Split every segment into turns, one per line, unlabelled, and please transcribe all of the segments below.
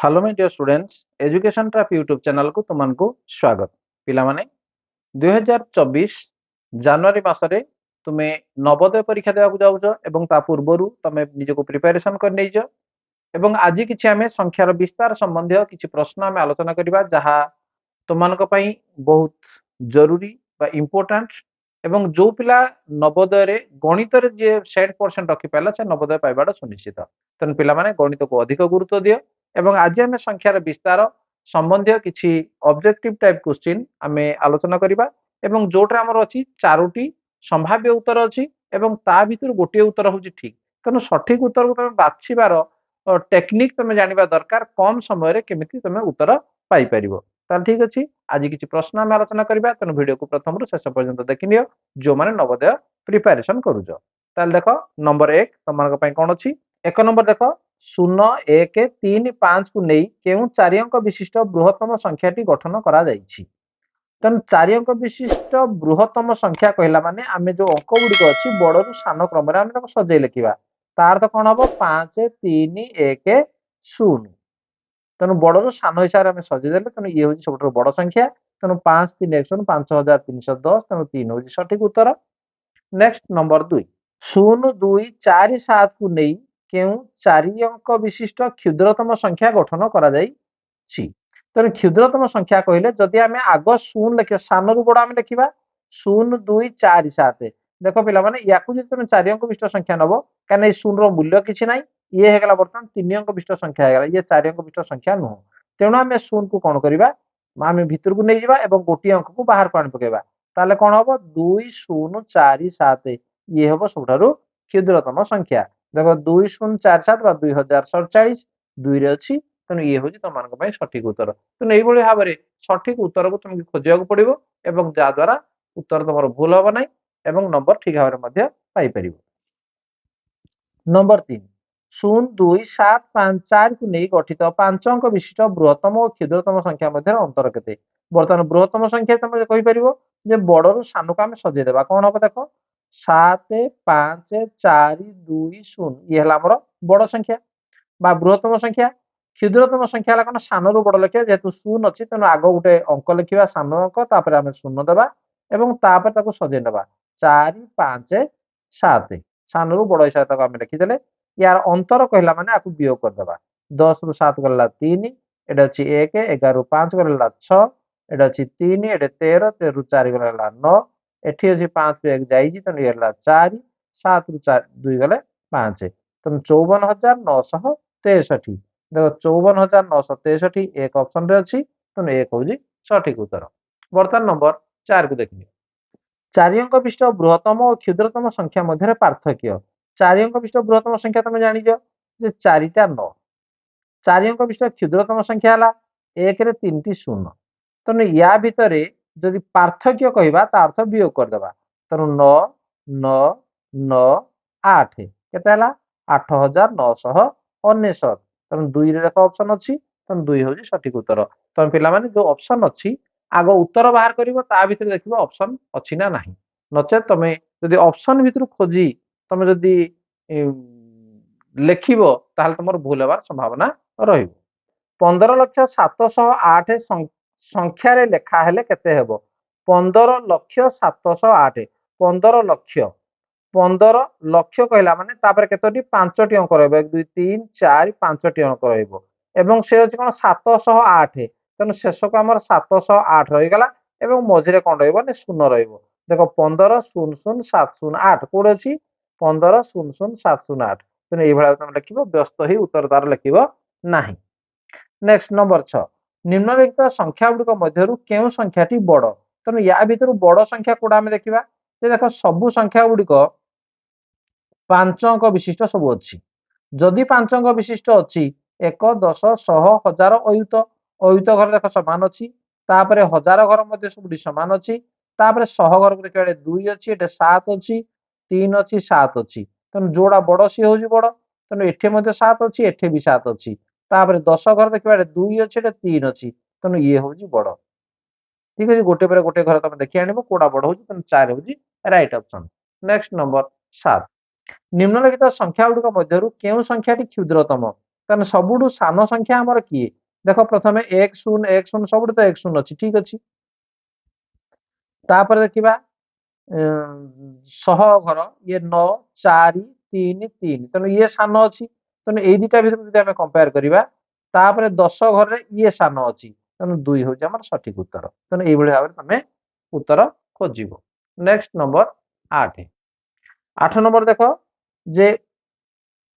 Hello my dear students education trap YouTube channel को तुमको स्वागत पिला माने 2024 जनवरी मासरे तुमे नवोदय परीक्षा देवाक जाउछ एवं ता पूर्वरु तमे निजको प्रिपरेशन कर नै छ एवं आज किछि हमें संख्यार विस्तार संबंधी किछि प्रश्न हमें आलोचना करिबा जहा तुमनको पई बहुत जरूरी बा इम्पोर्टेंट एवं जो पिला नवोदय रे गणित रे जे 100% रखि पाला से नवोदय पाइबाडा सुनिश्चित तेन पिला माने गणित को अधिक गुरुत्व दियो एवं आज आम संख्यार विस्तार संबंधी किसी ऑब्जेक्टिव टाइप क्वेश्चन आम आलोचना करबा एवं जोटा आमर अछि चारोटी संभाव्य उत्तर अछि एवं ता भितर गोटे उत्तर होछि ठीक तेणु सठिक उत्तर को तमे बाछिबार टेक्निक तमे जानिबा दरकार कम समय रे केमिति तमे उत्तर पाई परिबो ताल ठीक अछि आज किछि प्रश्न आम आलोचना करबा तेणु वीडियो को प्रथम रु शेष पर्यंत देखि नियो जो माने नवोदय प्रिपरेशन करूजो ताल देखो नंबर 1 तमनक पई कोन अछि एक नंबर देखो 0 1 3 5 को नहीं केउ चारि अंक विशिष्ट बृहत्तम संख्याटी गठन करा जाइछि तेणु चारि अंक विशिष्ट बृहत्तम संख्या कहला माने आमे जो अंक गुडी अछि बडरु सान क्रम रे आमे ताको सजै लेखिबा तार तो कोन हबो 5 3 1 0 तेणु बडरु सान हिसाब रे आमे सजै देले तेणु ये होछि सबटरो बड संख्या तेणु 5 3 1 0 5310 तेणु 3 होछि सठिक उत्तर नेक्स्ट नंबर 2 0 2 4 7 को नहीं केउ चारि अंक विशिष्ट क्षुद्रतम संख्या गठन करा जाइछि तेणु क्षुद्रतम संख्या कहले जदि आमे आग 0 लेखिबा सान रु बड आमे लेखिबा 0 2 4 7 देखो पिला माने याकु जदि तुमे चारि अंक विशिष्ट संख्या नबो काने 0 रो मूल्य किछि नाही ये हेगला बर्तमान 3 अंक विशिष्ट संख्या हेगला ये 4 अंक विशिष्ट संख्या नुह तेणु आमे 0 को कोन करिबा आमे भितर को नै जिबा एवं गोटी अंक को बाहर को आनि पकेबा ताले कोन हबो 2 0 4 7 ये हबो सबठारु क्षुद्रतम संख्या देखो 2047 बा 2047 2 रे अछि तेणु ये होछि तमानक पई सठिक उत्तर तेणु एई भली भाबरे सठिक उत्तर को तुमके खोजियाक पड़िबो एवं जा द्वारा उत्तर तमर भूल होबा नै एवं नंबर ठीक भाबरे मध्य पाई परिबो नंबर 3 0 2 7 5 4 को नहीं गठित 5 अंक विशिष्ट बृहत्तम और क्षुद्रतम संख्या मध्य अंतर केते वर्तमान बृहत्तम संख्या तुम कहि परिबो जे बडरु सानु का हम सजे देबा कोन हबो देखो 7 5 4 2 0 ये हला हमर बड़ संख्या बा बृहत्तम संख्या क्षुद्रतम संख्या हला कोन सानु रु बड़ लेखिया जेतु 0 अछि तेनु आगो गुटे अंक लेखिबा सानु अंक तापर आमे 0 देबा एवं तापर ताको सजे नेबा 4 5 7 सानु रु बड़ हिसाब ताको आमे लिखि देले यार अंतर कहला माने आकु वियोग कर देबा 10 रु 7 गला 3 एटा अछि 1 11 रु 5 गला 6 एटा अछि 3 एटा 13 13 रु 4 गला 9 एठी अछि 5 रु 1 जाईजी तने हेला 4 7 रु 4 2 गले 5 तने 54963 देखो 54963 एक ऑप्शन रे अछि तने एक होजी सठिक उत्तर वर्तमान नंबर 4 को देखिए चारि अंक विशिष्ट बृहत्तम और क्षुद्रतम संख्या मध्य पार्थक्य चारि अंक विशिष्ट बृहत्तम संख्या तुम जानिछ जे 4टा 9 चारि अंक विशिष्ट क्षुद्रतम संख्या हला 1 रे 3 टी 0 तने या भितरे जदि पार्थक्य कहबा ता अर्थ वियोग कर देबा तनु 9 9 9 8 केते हला 8999 तनु 2 रे देखो ऑप्शन अछि तनु 2 होजी सठिक उत्तर तम पिला माने जो ऑप्शन अछि आगो उत्तर बाहर करिवो ता भितर देखिबो ऑप्शन अछि ना नाही नचे तमे जदि ऑप्शन भितर खोजी तमे जदि लेखिबो ताहले तमर भूल हेबार संभावना रहिबो 15,708 संख्या रे लेखा हेले केते हेबो 15,708 15 लक्ष 15 लक्ष कहला माने तापर केतोटी पांचटी अंक रहबो 1 2 3 4 पांचटी अंक रहबो एवं से अछि कोन 708 तने शेष को हमर 708 रहि गला एवं मझिरे कोन रहबो ने शून्य रहबो देखो 15 0 0 708 कोड अछि 15 0 0 708 तने एई भला तमे लिखिबो व्यस्त ही उत्तर तार लिखिबो नाही नेक्स्ट नंबर 6 निम्नलिखित संख्या गुडिक मध्यरु केउ संख्याटी बड़ तने या भितरु बड़ संख्या कोडा हम देखिबा जे देखो सब संख्या गुडिक 5 अंक विशिष्ट सब अछि जदि 5 अंक विशिष्ट अछि 1 10 100 1000 अयुत अयुत घर देखो समान अछि तापरे हजार घर मध्ये सबडी समान अछि तापरे 100 घर देखिबा 2 अछि एटे 7 अछि 3 अछि 7 अछि तने जोडा बड़ सी होजी बड़ तने एठे मध्ये 7 अछि एठे भी 7 अछि तापरे 10 घर देखिबा 2 अछि एटे 3 अछि तने ये होजी बड़ ठीक अछि गोटे पर गोटे घर तमे देखि आनिबो कोडा बड़ होजी तने 4 होजी राइट ऑप्शन नेक्स्ट नंबर 7 निम्नलिखित संख्या गुडिक मध्यरु केउ संख्याटी क्षुद्रतम তাহলে सबुठु सान संख्या हमर किए देख प्रथमे 1 0 1 0 सबुठु तो 1 0 अछि ठीक अछि तापर देखिबा सह घर ये 9 4 3 3 तेणु ये सान अछि तेणु एई दिटा भितर जदि हमें कंपेयर करिबा तापर 10 घर रे ये सान अछि तेणु 2 होछि हमर सठिक उत्तर तेणु एई भଳି भाबरे तमे उत्तर खोजिबो नेक्स्ट नंबर 8 8 नंबर देखो जे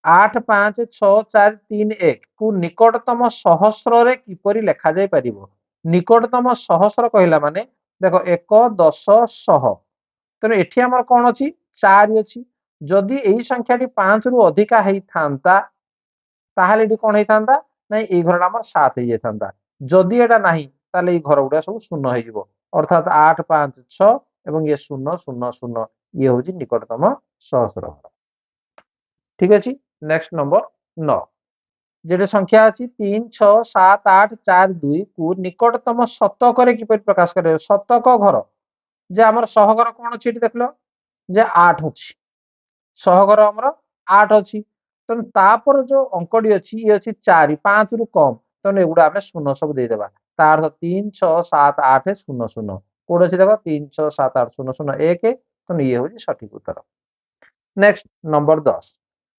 8 5 6 4 3 1 को निकटतम सहस्र रे किपरि लेखा जाय परिबो निकटतम सहस्र कहिला माने देखो 1 10 100 तेणु एठी हमर कोन अछि 4 अछि जदि एई संख्याटी 5 रु अधिका हेई थांता ताहाले एठी कोन हेई थांता नै एई घरटा हमर 7 हेई थांता जदि एटा नाही ताले एई घर गुडा सब शून्य हेई जिवो अर्थात 8 5 6 एवं ये 0 0 0 ये होची निकटतम सहस्र ठीक अछि नेक्स्ट नंबर 9 जेटे संख्या अछि 3 6 7 8 4 2 को निकटतम शतक रे किपरि प्रकाश करे शतक घर जे हमर सहगर कोन अछि एठी देखलो जे 8 अछि सहगर हमर 8 अछि तेणु तापर जो अंकडी अछि ये अछि 4 5 रु कम तेणु एगुडा हमें शून्य सब दे देबा तार 3 6 7 8 0 0 कोड अछि देखो 3 6 7 8 0 0 1 तेणु ये होची सठिक उत्तर नेक्स्ट नंबर 10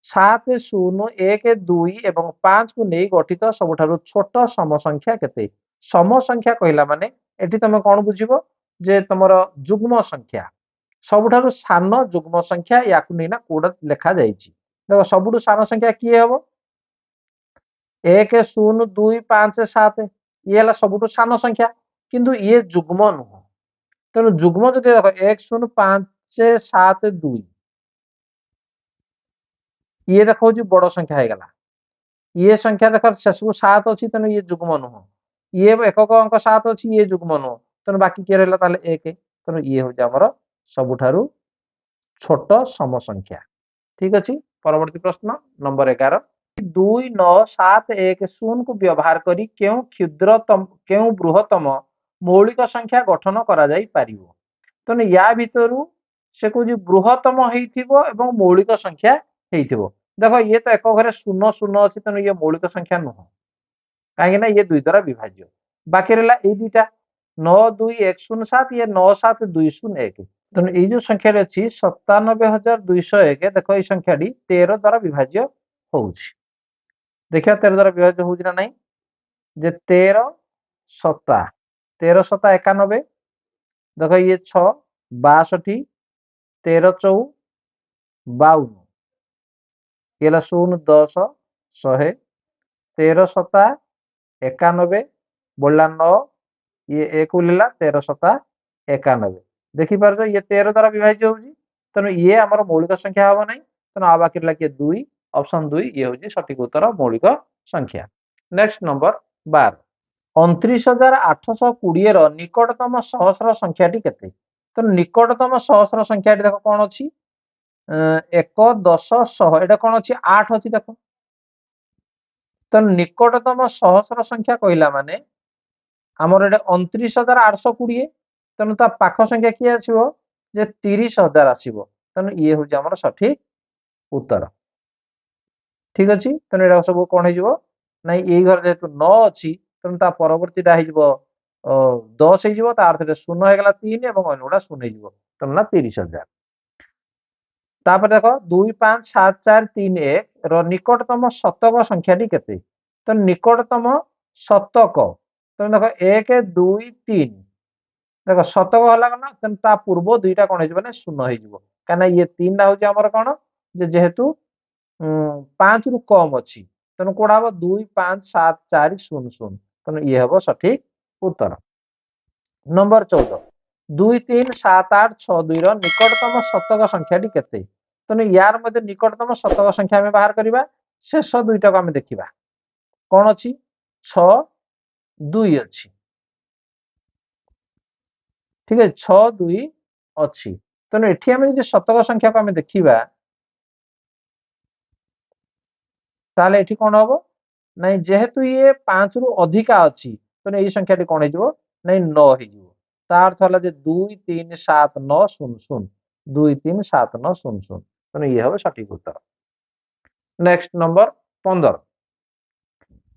7 0 1 2 एवं 5 को नै गठित सबठारु छोट सम संख्या केते सम संख्या कहिला माने एठी तमे कोन बुझिबो जे तमरो जुग्म संख्या सबठारु सान जुग्म संख्या याकु नैना कोड लेखा जाईची देखो सबुठु सान संख्या किए हबो 1 0 2 5 7 ये हला सबुठु सान संख्या किंतु ये जुग्म नुह तेणु जुग्म जदि देखो 1 0 5 7 2 ये देखो जी बड़ संख्या है गला ये संख्या देख शेषकु 7 अछि तेणु ये जुग्म नुह ये एकक अंक 7 अछि ये जुग्म नुह तेणु बाकी के रहला ताले 1 तेणु ये हो हमर सबुठारु छोट सम संख्या ठीक अछि परवर्ती प्रश्न नंबर 11 2 9 7 1 0 को व्यवहार करी केउ क्षुद्रतम केउ बृहत्तम मौलिक संख्या गठन करा जाई पारिबो तेणु या भितरु से को बृहत्तम हेइथिबो एवं मौलिक संख्या हेइथिबो देखो ये तो एक घरे 0 0 अछि तेणु ये मौलिक संख्या नुह काहे ना ये दुई द्वारा विभाज्य बाकी रहला ए दुईटा 9 2 1 0 7 ये 9 7 2 0 1 तेणु ये जो संख्या अछि 97201 देखो ये संख्याटी 13 द्वारा विभाज्य होउछि देखिया 13 द्वारा विभाज्य होउछि ना नाही जे 13 सत्ता 13 सत्ता 91 देखो ये 6 62 13 4 52 ये ला 0 10 100 13 सत्ता 91 बोला 9 ये 1 उलेला 13 सत्ता 91 देखि पारछ ये 13 द्वारा विभाज्य होउछि तेणु ये हमर मौलिक संख्या हबो नाही तेणु आ बाकी रहला के 2 ऑप्शन 2 ये होउछि सठिक उत्तर मौलिक संख्या नेक्स्ट नंबर 12 29820 ର ନିକଟତମ ସହସ୍ର ସଂଖ୍ୟାଟି କେତେ ତ ନିକଟତମ ସହସ୍ର ସଂଖ୍ୟାଟି ଦେଖ କଣ ଅଛି 1 10 100 এটা কোন ଅଛି 8 ଅଛି দেখো ତ ନିକଟତମ ସହସ୍ର ସଂଖ୍ୟା କହିଲା ମାନେ ଆମର ଏଟା 29820 ତେଣୁ ତା ପାଖ ସଂଖ୍ୟା କିଏ ଆସିବ ଯେ 30000 ଆସିବ ତେଣୁ ଇଏ ହେଉଛି ଆମର ସଠିକ ଉତ୍ତର ଠିକ ଅଛି ତେଣୁ ଏଟା ସବୁ କଣ ହେଇଯିବ ନାଇଁ ଏଇ ଘର ଯେହେତୁ 9 ଅଛି ତେଣୁ ତା ପରବର୍ତ୍ତୀଟା ହେଇଯିବ 10 ହେଇଯିବ ତା ଅର୍ଥରେ 0 ହେଇଗଲା 3 ଏବଂ ଅନ୍ୟଗୁଡା 0 ହେଇଯିବ ତେଣୁ ନା 30000 तापर देखो 2 5 7 4 3 1 ର ନିକଟତମ ଶତକ ସଂଖ୍ୟାଟି କେତେ ତ ନିକଟତମ ଶତକ ତ ଦେଖ 1 2 3 ଦେଖ ଶତକ ହେଲା ନା ତେଣୁ ତା ପୂର୍ବ ଦୁଇଟା कोन ହେଇଯିବ ନା ଶୂନ ହେଇଯିବ କାନା ଇଏ 3 ଟା ହଉଛି ଆମର कोन ଯେ जेहेतु 5 रु कम अछि ତେଣୁ କୋଡା हबो 2 5 7 4 0 0 ତେଣୁ ଇଏ हबो ସଠିକ ଉତ୍ତର नंबर 14 2 3 7 8 6 2 ର ନିକଟତମ ଶତକ ସଂଖ୍ୟାଟି କେତେ ତେଣୁ यार मध्ये निकटतम शतक संख्या में बाहर करिबा शेष दुईटा को हम देखिबा कोन अछि 6 2 अछि ठीक है 6 2 अछि तेणु एठी हम यदि शतक संख्या को हम देखिबा ताले एठी कोन हबो नै जेहेतु ये 5 रु अधिका अछि तेणु एई संख्याटी कोन हेजिवो नै 9 हेजिवो ता अर्थ होला जे 2 3 7 9 0 0 2 3 7 9 0 0 तेणु ये हबो सठिक उत्तर नेक्स्ट नंबर 15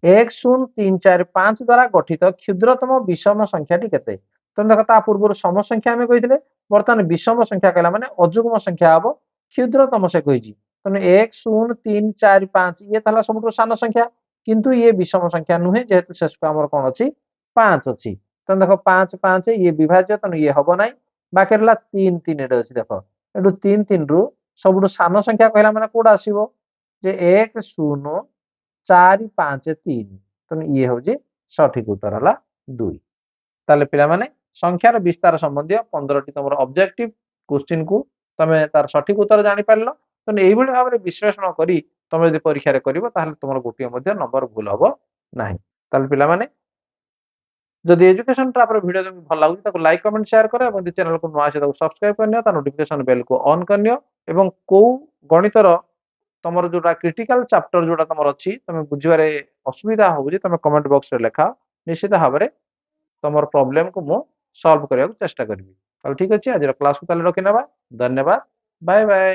1 0 3 4 5 দ্বারা গঠিত ক্ষুদ্রতম বিষম সংখ্যাটি কেতে? তেমন দেখো তা পূর্বর সম সংখ্যা আমি কইଥିଲେ, বর্তমান বিষম সংখ্যা কইলা মানে অযুগ্ম সংখ্যা হব, ক্ষুদ্রতম সে কইছি। তেমন 1 0 3 4 5 ইয়ে তাহলে ସବୁଠୁ সান সংখ্যা, কিন্তু ইয়ে বিষম সংখ্যা নুহে, যেহেতু শেষକୁ ଆମର কোন ଅଛି 5 ଅଛି। তেমন দেখো 5 5 ইয়ে বিভাজ্য, তেমন ইয়ে হব নাই। বাকি রহিলা 3 3 এটা ଅଛି দেখো, এটু 3 3 রু ସବୁଠୁ সান সংখ্যা কইলা মানে কোডা আসিব, যে 1 0 4 5 3। তেমন ইয়ে হଉଛି সঠিক উত্তর হলা 2। তাহলে পিଲାମାନେ ସଂଖ୍ୟାର ବିସ୍ତାର ସମ୍ବନ୍ଧୀୟ 15ଟି ତମର ଅବଜେକ୍ଟିଭ କ୍ୱେଶ୍ଚିନ୍ କୁ ତମେ ତାର ସଠିକ ଉତ୍ତର ଜାଣି ପାରିଲ। ତେଣୁ ଏଇଭଳି ଭାବରେ ବିଶ୍ଳେଷଣ କରି ତମେ ଯଦି ପରୀକ୍ଷାରେ କରିବ ତାହେଲେ ତମର ଗୋଟିଏ ମଧ୍ୟ ନମ୍ବର ଭୁଲ ହବ ନାହିଁ। ତାହେଲେ ପିଲାମାନେ ଯଦି ଏଜୁକେଶନ ଟ୍ରାପର ଭିଡିଓ ତମକୁ ଭଲ ଲାଗୁଛି ତାକୁ ଲାଇକ୍ କମେଣ୍ଟ ସେୟାର କର, ଏବଂ ଯଦି ଚ୍ୟାନେଲକୁ ନୂଆ ଅଛି ତାକୁ ସବସ୍କ୍ରାଇବ କରିନିଅ, ତା ନୋଟିଫିକେସନ ବେଲକୁ ଅନ୍ କରିନିଅ, ଏବଂ କୋଉ ଗଣିତର ତମର ଯୋଉଟା କ୍ରିଟିକାଲ ଚାପ୍ଟର ଯୋଉଟା ତମର ଅଛି ତମେ ବୁଝିବାରେ ଅସୁବିଧା ହଉଛି ତମେ କମେଣ୍ଟ ବକ୍ସରେ ଲେଖାଅ, ନିଶ୍ଚିତ ଭାବରେ ତମର ପ୍ରୋବ୍ଲେମକୁ ମୁଁ ସଲ୍ଭ କରିବାକୁ ଚେଷ୍ଟା କରିବି। ତାହେଲେ ଠିକ ଅଛି, ଆଜିର କ୍ଲାସକୁ ତାହେଲେ ରଖିନେବା। ଧନ୍ୟବାଦ, ବାଏ ବାଏ।